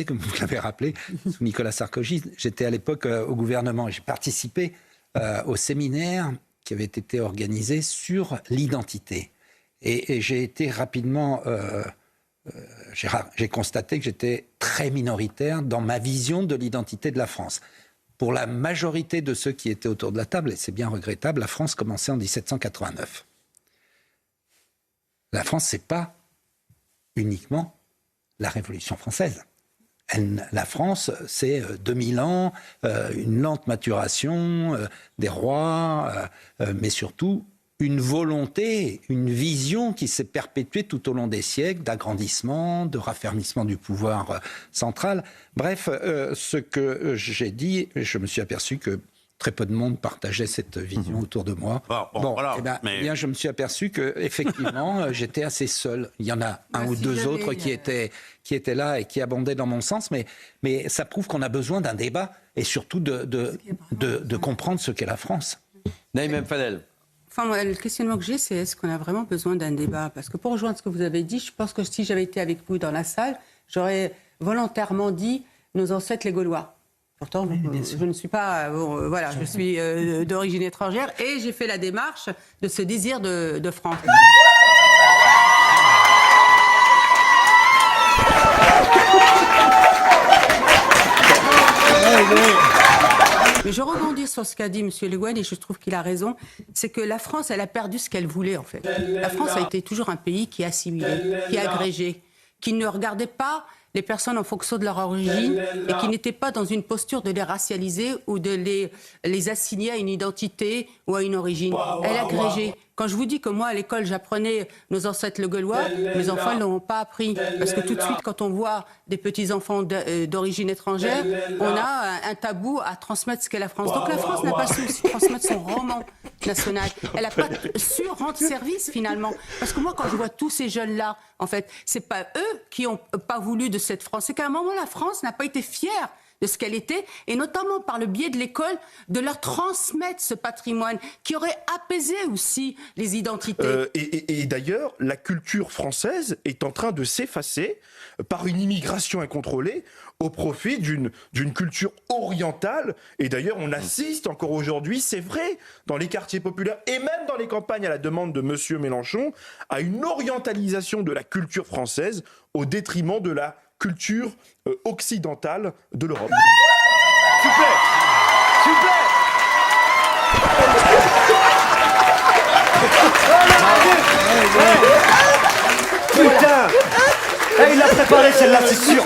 comme vous l'avez rappelé, sous Nicolas Sarkozy. J'étais à l'époque au gouvernement et j'ai participé au séminaire qui avait été organisé sur l'identité. Et j'ai été rapidement... j'ai constaté que j'étais très minoritaire dans ma vision de l'identité de la France. Pour la majorité de ceux qui étaient autour de la table, et c'est bien regrettable, la France commençait en 1789. La France, c'est pas uniquement la Révolution française. La France, c'est 2000 ans, une lente maturation des rois, mais surtout une volonté, une vision qui s'est perpétuée tout au long des siècles d'agrandissement, de raffermissement du pouvoir central. Bref, ce que j'ai dit, je me suis aperçu que très peu de monde partageait cette vision autour de moi. Voilà, eh bien, je me suis aperçu que effectivement, j'étais assez seul. Il y en a un ou deux autres qui étaient là et qui abondaient dans mon sens, mais ça prouve qu'on a besoin d'un débat et surtout de comprendre ce qu'est la France. Naïm M. Fadel. Enfin, moi, le questionnement que j'ai, c'est est-ce qu'on a vraiment besoin d'un débat? Parce que pour rejoindre ce que vous avez dit, je pense que si j'avais été avec vous dans la salle, j'aurais volontairement dit nos ancêtres les Gaulois. Pourtant, je ne suis pas... voilà, je suis d'origine étrangère et j'ai fait la démarche de ce désir de France. Mais je rebondis sur ce qu'a dit M. Le Guen et je trouve qu'il a raison. C'est que la France, elle a perdu ce qu'elle voulait, en fait. La France a été toujours un pays qui assimilait, qui agrégeait, qui ne regardait pas les personnes en fonction de leur origine et qui n'étaient pas dans une posture de les racialiser ou de les assigner à une identité ou à une origine. Elle agrégeait. Quand je vous dis que moi, à l'école, j'apprenais nos ancêtres le gaulois, mes enfants ne l'ont pas appris. Parce que tout de suite, quand on voit des petits-enfants d'origine étrangère, on a un tabou à transmettre ce qu'est la France. Donc la France n'a pas su aussi transmettre son roman national. Elle n'a pas su rendre service, finalement. Parce que moi, quand je vois tous ces jeunes-là, en fait, c'est pas eux qui n'ont pas voulu de cette France. C'est qu'à un moment, la France n'a pas été fière de ce qu'elle était, et notamment par le biais de l'école, de leur transmettre ce patrimoine qui aurait apaisé aussi les identités. Et d'ailleurs, la culture française est en train de s'effacer par une immigration incontrôlée au profit d'une culture orientale. Et d'ailleurs, on assiste encore aujourd'hui, c'est vrai, dans les quartiers populaires et même dans les campagnes à la demande de M. Mélenchon, à une orientalisation de la culture française au détriment de la culture occidentale de l'Europe. S'il vous plaît, s'il vous plaît. Putain, il l'a préparé celle-là, c'est sûr.